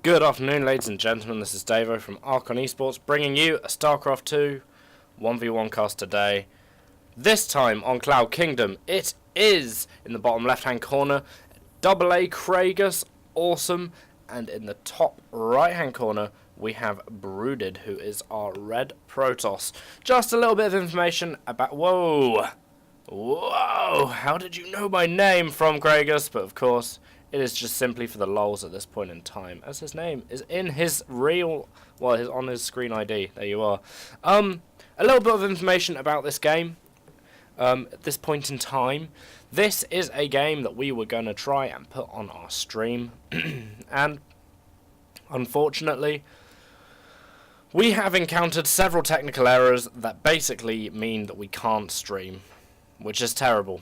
Good afternoon, ladies and gentlemen. This is Davo from Archon Esports, bringing you a Starcraft 2 1v1 cast today. This time on Cloud Kingdom, it is in the bottom left-hand corner, AAKraigus, awesome, and in the top right-hand corner, we have Brooded, who is our red Protoss. Just a little bit of information about... Whoa! How did you know my name from Kraigus? But of course, it is just simply for the lols at this point in time, as his name is in his real... Well, on his screen ID. There you are. A little bit of information about this game. At this point in time, this is a game that we were going to try and put on our stream. And unfortunately, we have encountered several technical errors that basically mean that we can't stream, which is terrible.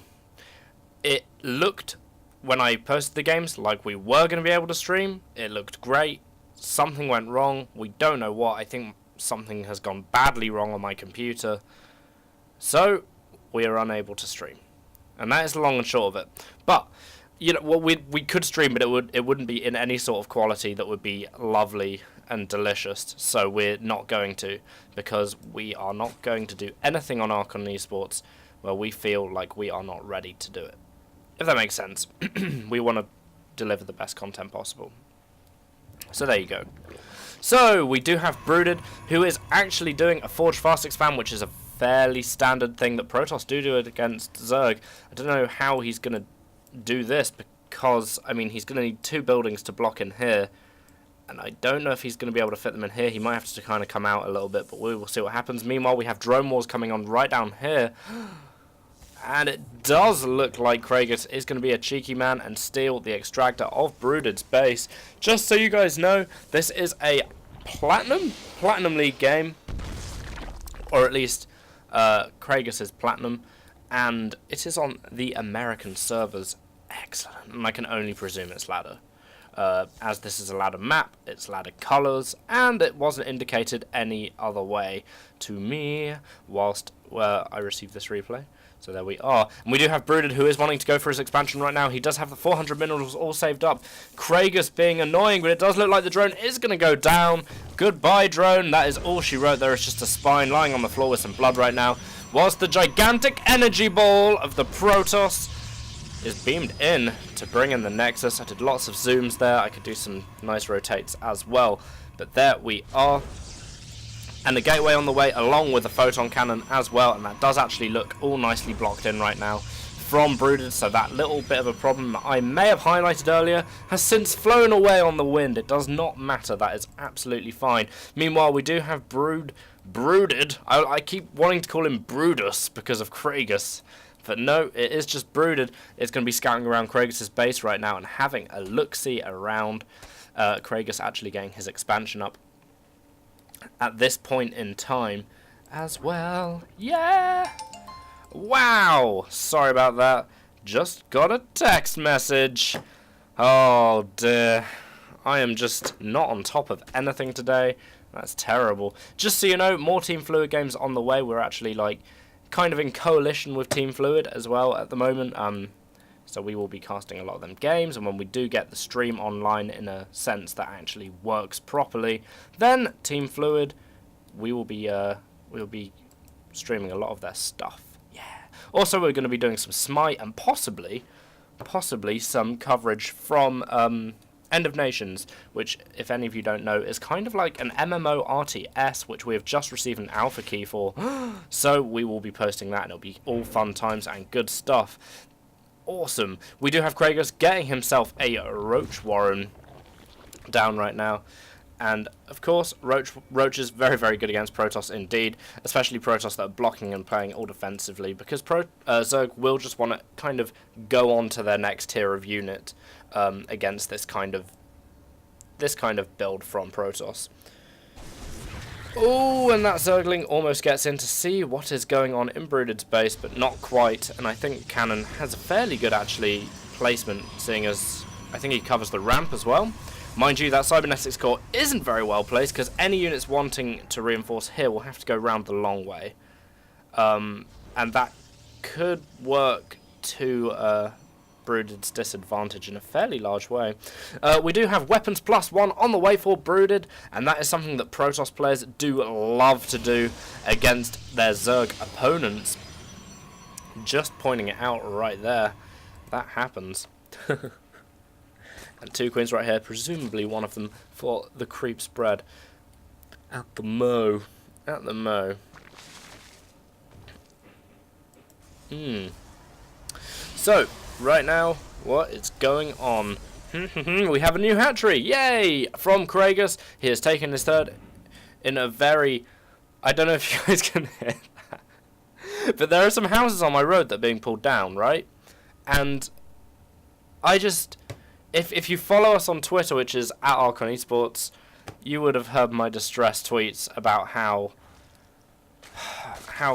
It looked, when I posted the games, like we were going to be able to stream. It looked great. Something went wrong. We don't know what. I think something has gone badly wrong on my computer. So, we are unable to stream. And that is the long and short of it. But, you know, well, we could stream, but it wouldn't be in any sort of quality that would be lovely and delicious. So we're not going to, because we are not going to do anything on Archon Esports where we feel like we are not ready to do it. If that makes sense. We want to deliver the best content possible. So there you go. So we do have Brooded, who is actually doing a Forge Fast expand, which is a fairly standard thing that Protoss do it against Zerg. I don't know how he's going to do this, because, I mean, he's going to need two buildings to block in here. And I don't know if he's going to be able to fit them in here. He might have to kind of come out a little bit, but we will see what happens. Meanwhile, we have drone wars coming on right down here. And it does look like Kraigus is going to be a cheeky man and steal the extractor of Brooded's base. Just so you guys know, this is a Platinum League game. Or at least Kraigus is Platinum. And it is on the American servers. Excellent. And I can only presume it's ladder. As this is a ladder map, it's ladder colours, and it wasn't indicated any other way to me whilst I received this replay. So there we are. And we do have Brooded, who is wanting to go for his expansion right now. He does have the 400 minerals all saved up. Kraigus being annoying, but it does look like the drone is going to go down. Goodbye, drone. That is all she wrote. There is just a spine lying on the floor with some blood right now. Whilst the gigantic energy ball of the Protoss is beamed in to bring in the Nexus. I did lots of zooms there. I could do some nice rotates as well. But there we are. And the gateway on the way, along with the photon cannon as well. And that does actually look all nicely blocked in right now from Brooded. So that little bit of a problem that I may have highlighted earlier has since flown away on the wind. It does not matter. That is absolutely fine. Meanwhile, we do have Brooded. I keep wanting to call him Broodus because of Kraigus. But no, it is just Brooded. It's going to be scouting around Kraigus' base right now and having a look-see around. Kraigus actually getting his expansion up at this point in time as well. Yeah! Wow! Sorry about that. Just got a text message. Oh dear. I am just not on top of anything today. That's terrible. Just so you know, more Team Fluid games on the way. We're actually like kind of in coalition with Team Fluid as well at the moment, so we will be casting a lot of them games, and when we do get the stream online in a sense that actually works properly, then Team Fluid, we'll be streaming a lot of their stuff. Yeah. Also, we're going to be doing some Smite and possibly some coverage from End of Nations, which, if any of you don't know, is kind of like an MMO RTS, which we have just received an alpha key for. So we will be posting that, and it'll be all fun times and good stuff. Awesome. We do have Kraigus getting himself a Roach Warren down right now. And, of course, Roach is very, very good against Protoss indeed, especially Protoss that are blocking and playing all defensively, because Zerg will just want to kind of go on to their next tier of unit against this kind of build from Protoss. Oh, and that Zergling almost gets in to see what is going on in Brooded's base, but not quite. And I think Cannon has a fairly good, actually, placement, seeing as I think he covers the ramp as well. Mind you, that Cybernetics core isn't very well placed, because any units wanting to reinforce here will have to go round the long way. And that could work to Brooded's disadvantage in a fairly large way. We do have weapons +1 on the way for Brooded, and that is something that Protoss players do love to do against their Zerg opponents. Just pointing it out right there. That happens. And 2 queens right here, presumably one of them for the creep spread. At the mo. At the mo. So, right now, what is going on? We have a new hatchery. Yay! From AAKraigus. He has taken his third in a very... I don't know if you guys can hear that. But there are some houses on my road that are being pulled down, right? And I just... If you follow us on Twitter, which is at Archon Esports, you would have heard my distress tweets about how,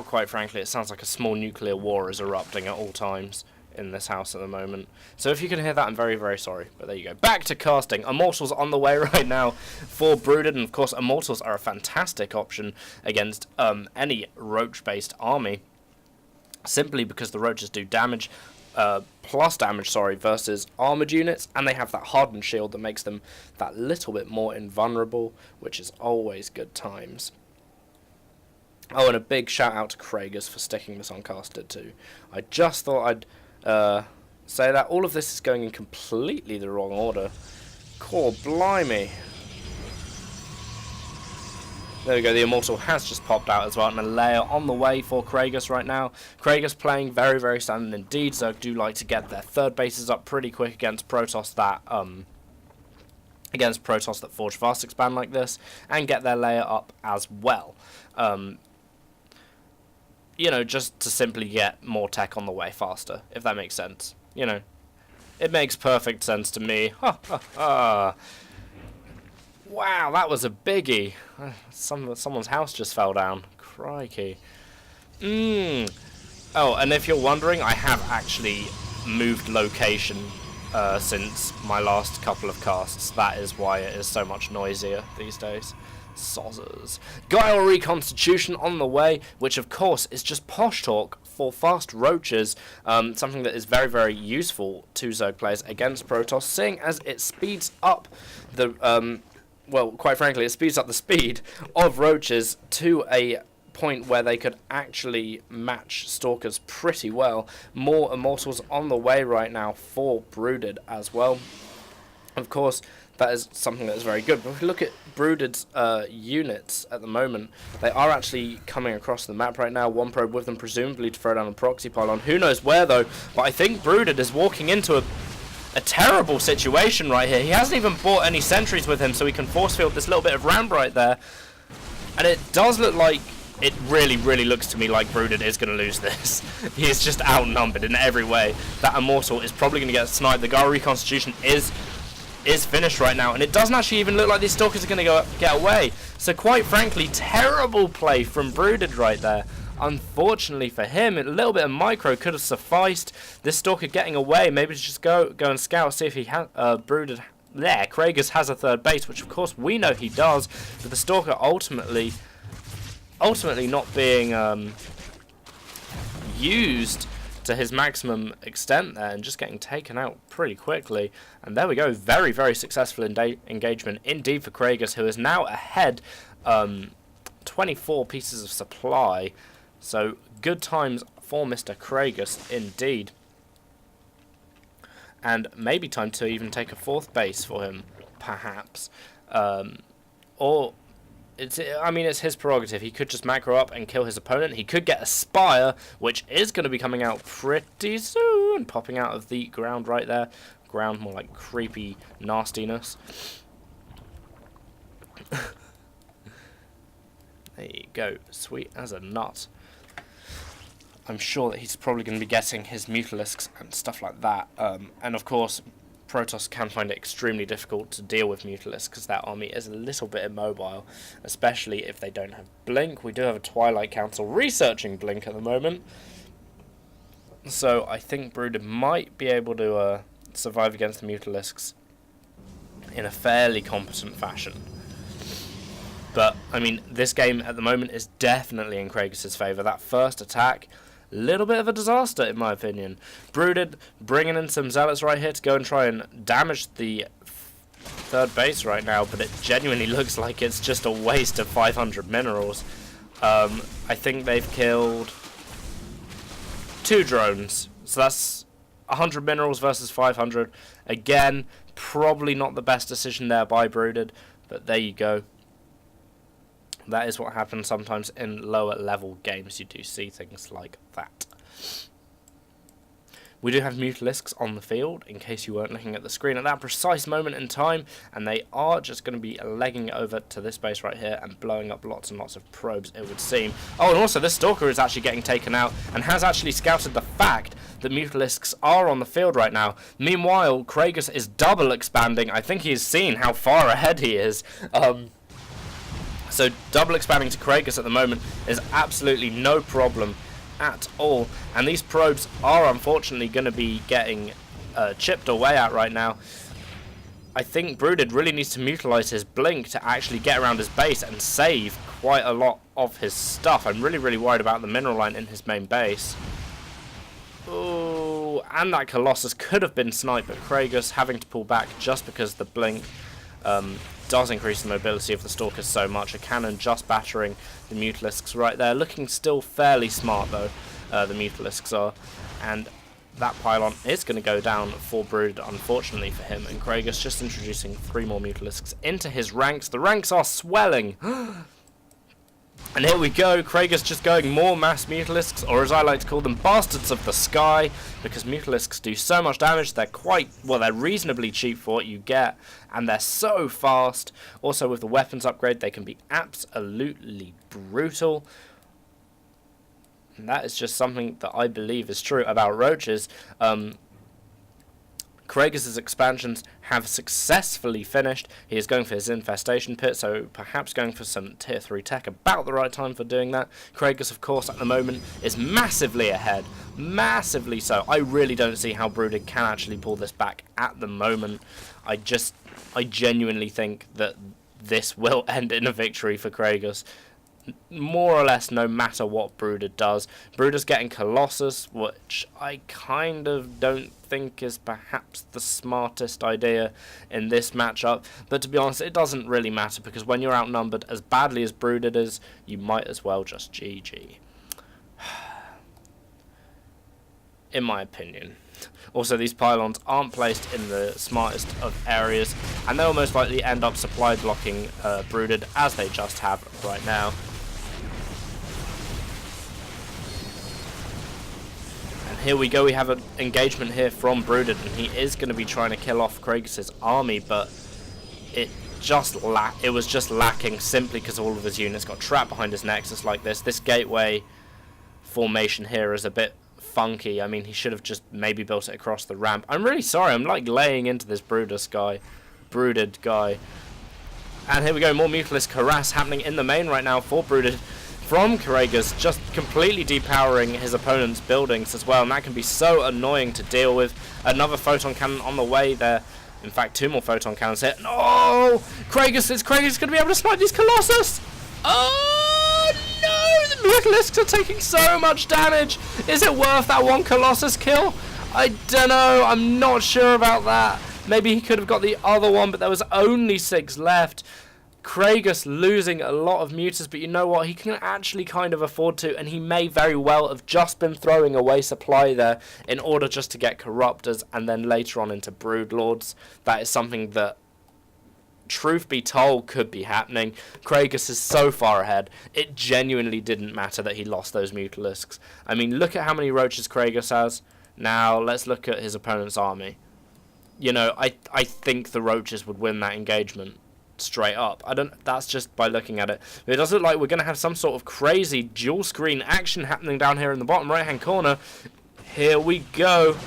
quite frankly, it sounds like a small nuclear war is erupting at all times in this house at the moment. So if you can hear that, I'm very, very sorry. But there you go. Back to casting. Immortals on the way right now for Brooded. And, of course, Immortals are a fantastic option against any Roach-based army. Simply because the Roaches do damage... plus damage, versus armored units, and they have that hardened shield that makes them that little bit more invulnerable, which is always good times. Oh, and a big shout out to AAKraigus for sticking this on casted too. I just thought I'd say that. All of this is going in completely the wrong order. Core blimey. There we go, the Immortal has just popped out as well, and a layer on the way for AAKraigus right now. AAKraigus playing very, very standard indeed, so do like to get their third bases up pretty quick against Protoss that Forge Fast expand like this, and get their layer up as well. You know, just to simply get more tech on the way faster, if that makes sense. You know, it makes perfect sense to me. Ha ha ha. Wow, that was a biggie. Someone's house just fell down. Crikey. Oh, and if you're wondering, I have actually moved location since my last couple of casts. That is why it is so much noisier these days. Sozzers. Guile Reconstitution on the way, which of course is just posh talk for fast roaches. Something that is very, very useful to Zerg players against Protoss, seeing as it speeds up the... well, quite frankly, it speeds up the speed of roaches to a point where they could actually match Stalkers pretty well. More Immortals on the way right now for Brooded as well. Of course, that is something that is very good. But if we look at Brooded's units at the moment, they are actually coming across the map right now. One probe with them, presumably to throw down a proxy pylon. Who knows where, though? But I think Brooded is walking into a terrible situation right here. He hasn't even brought any sentries with him, so he can force field this little bit of ramp right there. And it does look like, it really, really looks to me like Brooded is going to lose this. He is just outnumbered in every way. That Immortal is probably going to get sniped. The Guile Reconstitution is finished right now, and it doesn't actually even look like these Stalkers are going to get away. So quite frankly, terrible play from Brooded right there. Unfortunately for him, a little bit of micro could have sufficed. This Stalker getting away, maybe to just go and scout, see if he has Brooded. There, AAKraigus has a third base, which of course we know he does, but the Stalker ultimately not being used to his maximum extent there, and just getting taken out pretty quickly. And there we go, very, very successful engagement indeed for AAKraigus, who is now ahead 24 pieces of supply. So, good times for Mr. AAKraigus indeed. And maybe time to even take a fourth base for him, perhaps. Or, it's his prerogative. He could just macro up and kill his opponent. He could get a Spire, which is going to be coming out pretty soon. Popping out of the ground right there. Ground, more like creepy nastiness. There you go. Sweet as a nut. I'm sure that he's probably going to be getting his Mutalisks and stuff like that. And of course, Protoss can find it extremely difficult to deal with Mutalisks because that army is a little bit immobile, especially if they don't have Blink. We do have a Twilight Council researching Blink at the moment. So I think Brooded might be able to survive against the Mutalisks in a fairly competent fashion. But, I mean, this game at the moment is definitely in AAKraigus' favour. That first attack little bit of a disaster in my opinion. Brooded bringing in some zealots right here to go and try and damage the third base right now, but it genuinely looks like it's just a waste of 500 minerals. I think they've killed 2 drones, so that's 100 minerals versus 500. Again, probably not the best decision there by Brooded, but there you go. That is what happens sometimes in lower level games. You do see things like that. We do have Mutalisks on the field, in case you weren't looking at the screen at that precise moment in time, and they are just going to be legging over to this base right here and blowing up lots and lots of probes, it would seem. Oh, and also this Stalker is actually getting taken out, and has actually scouted the fact that Mutalisks are on the field right now. Meanwhile, AAKraigus is double expanding. I think he's seen how far ahead he is. So double expanding to AAKraigus at the moment is absolutely no problem at all, and these probes are unfortunately going to be getting chipped away at right now. I think Brooded really needs to utilize his blink to actually get around his base and save quite a lot of his stuff. I'm really worried about the mineral line in his main base. Oh, and that Colossus could have been sniped, but AAKraigus having to pull back just because the blink does increase the mobility of the Stalkers so much. A cannon just battering the Mutalisks right there. Looking still fairly smart though, the Mutalisks are. And that pylon is going to go down for Brood, unfortunately for him. And AAKraigus just introducing 3 more Mutalisks into his ranks. The ranks are swelling. And here we go, AAKraigus just going more mass Mutalisks, or as I like to call them, bastards of the sky, because Mutalisks do so much damage. They're they're reasonably cheap for what you get, and they're so fast. Also with the weapons upgrade, they can be absolutely brutal. And that is just something that I believe is true about roaches. AAKraigus' expansions have successfully finished. He is going for his infestation pit, so perhaps going for some tier 3 tech about the right time for doing that. AAKraigus, of course, at the moment is massively ahead. Massively so. I really don't see how Brooded can actually pull this back at the moment. I genuinely think that this will end in a victory for AAKraigus, more or less, no matter what Brooded does. Brooded's getting Colossus, which I kind of don't think is perhaps the smartest idea in this matchup, but to be honest, it doesn't really matter, because when you're outnumbered as badly as Brooded is, you might as well just GG. In my opinion. Also, these pylons aren't placed in the smartest of areas, and they'll most likely end up supply blocking Brooded, as they just have right now. Here we go, we have an engagement here from Brooded, and he is going to be trying to kill off AAKraigus' army, but it was just lacking simply because all of his units got trapped behind his nexus like this. This gateway formation here is a bit funky. I mean, he should have just maybe built it across the ramp. I'm really sorry, I'm like laying into this Brooded guy. And here we go, more Mutalisk harass happening in the main right now for Brooded from AAKraigus, just completely depowering his opponent's buildings as well, and that can be so annoying to deal with. Another photon cannon on the way there. In fact, 2 more photon cannons hit. No! AAKraigus going to be able to snipe these Colossus! Oh no! The Mutalisks are taking so much damage! Is it worth that 1 Colossus kill? I don't know, I'm not sure about that. Maybe he could have got the other one, but there was only 6 left. AAKraigus losing a lot of mutas, but you know what, he can actually kind of afford to, and he may very well have just been throwing away supply there in order just to get Corruptors and then later on into Broodlords. That is something that, truth be told, could be happening. AAKraigus is so far ahead, it genuinely didn't matter that he lost those Mutalisks. I mean, look at how many roaches AAKraigus has. Now, let's look at his opponent's army. You know, I think the roaches would win that engagement. Straight up. That's just by looking at it. But it does look like we're going to have some sort of crazy dual screen action happening down here in the bottom right hand corner. Here we go.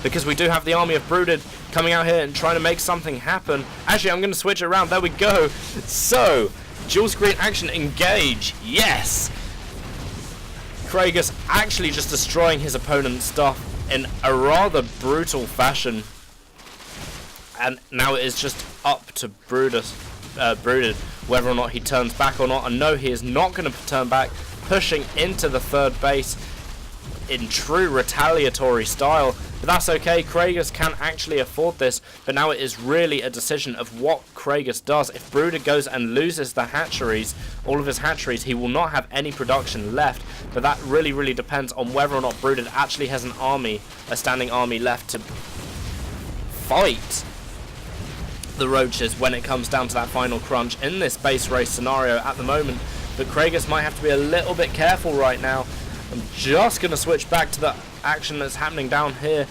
Because we do have the army of Brooded coming out here and trying to make something happen. Actually, I'm going to switch it around. There we go. So, dual screen action, engage. Yes! AAKraigus actually just destroying his opponent's stuff in a rather brutal fashion. And now it is just up to Brooded whether or not he turns back or not. And no, he is not going to turn back. Pushing into the third base in true retaliatory style. But that's okay, Kraigus can actually afford this, but now it is really a decision of what Kraigus does. If Brooded goes and loses the hatcheries, all of his hatcheries, he will not have any production left, but that really depends on whether or not Brooded actually has an army, a standing army left to fight the roaches when it comes down to that final crunch in this base race scenario at the moment. But Kraigus might have to be a little bit careful right now. I'm just going to switch back to the action that's happening down here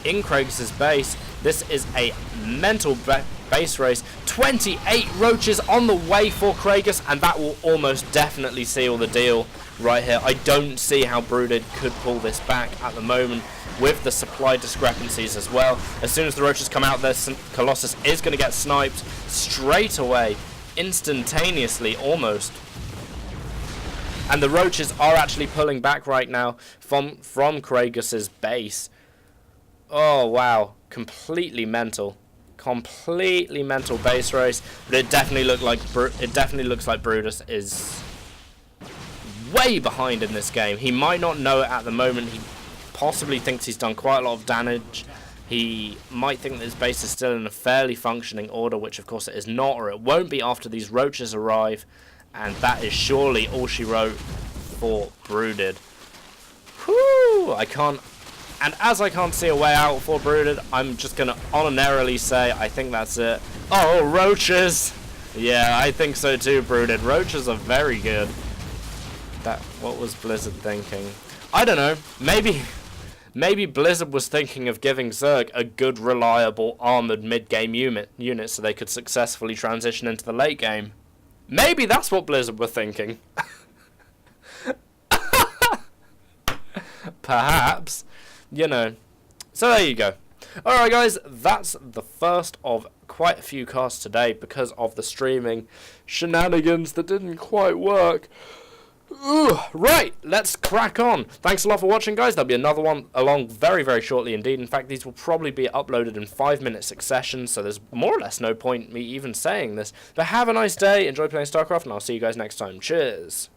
in Kraigus' base. This is a mental base race. 28 roaches on the way for Kraigus, and that will almost definitely seal the deal right here. I don't see how Brooded could pull this back at the moment with the supply discrepancies as well. As soon as the roaches come out there, Colossus is going to get sniped straight away, instantaneously almost. And the roaches are actually pulling back right now from Kraigus' base. Oh wow, completely mental base race. But it definitely looks like Brutus is way behind in this game. He might not know it at the moment. He possibly thinks he's done quite a lot of damage. He might think that his base is still in a fairly functioning order, which of course it is not, or it won't be after these roaches arrive. And that is surely all she wrote for Brooded. Whew, and as I can't see a way out for Brooded, I'm just going to honorarily say I think that's it. Oh, roaches! Yeah, I think so too, Brooded. Roaches are very good. What was Blizzard thinking? I don't know. Maybe Blizzard was thinking of giving Zerg a good, reliable, armored mid-game unit so they could successfully transition into the late game. Maybe that's what Blizzard were thinking. Perhaps. You know. So there you go. Alright guys, that's the first of quite a few casts today because of the streaming shenanigans that didn't quite work. Right, let's crack on. Thanks a lot for watching, guys. There'll be another one along very shortly indeed. In fact, these will probably be uploaded in 5-minute succession, so there's more or less no point me even saying this. But have a nice day, enjoy playing Starcraft, and I'll see you guys next time. Cheers.